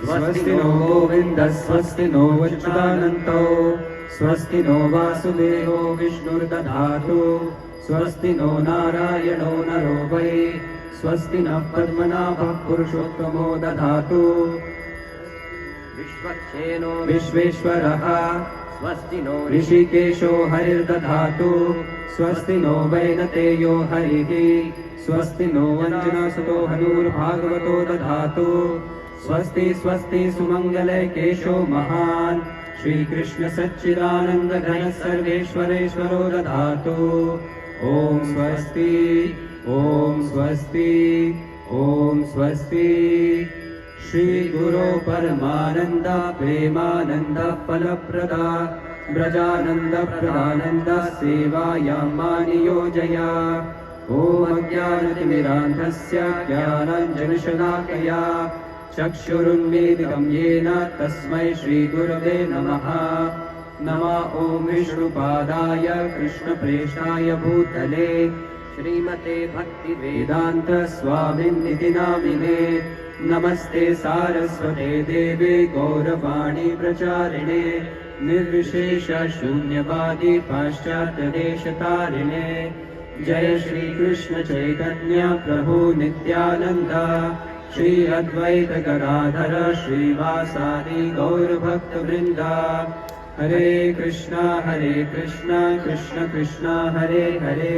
स्वस्ति नो गोविन्दः स्वस्ति नो वच्युतानन्दो स्वस्ति नो वासुदेवो विष्णुर्दधातु स्वस्ति नो नारायणो नरो वै स्वस्ति नः पद्मनाभः पुरुषोत्तमो दधातु विश्वक्षेनो विश्वेश्वरः स्वस्ति नो ऋषिकेशो हरिर्दधातु स्वस्ति नो वैनतेयो हरिः स्वस्ति नो वञ्जनासुतो हनूर्भागवतो दधातु स्वस्ति स्वस्ति सुमङ्गले केशो महान् श्रीकृष्ण सच्चिदानन्द घन सर्वेश्वरेश्वरो दधातु ॐ स्वस्ति ॐ स्वस्ति ॐ स्वस्ति श्री गुरो परमानन्द प्रेमानन्द फलप्रदा ब्रजानन्द प्रदानन्द सेवायां मा नियोजय ॐ अज्ञानतिमिरान्धस्य ज्ञानाञ्जनशलाकया चक्षुरुन्मीलितं येन तस्मै श्रीगुरवे नमः। नमः ॐ विष्णुपादाय कृष्णप्रेष्ठाय भूतले श्रीमते वेदान्त स्वामिन्निति नामिने नमस्ते सारस्वते देवे गौरवाणी प्रचारिणे निर्विशेष शून्यवादी पाश्चात्यदेशतारिणे जय श्री कृष्ण चैतन्य प्रभु नित्यानंद श्री अद्वैत गदाधर श्रीवासादि गौरभक्तवृंद हरे कृष्णा कृष्ण कृष्णा हरे हरे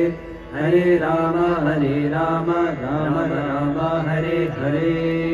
हरे राम राम राम हरे हरे।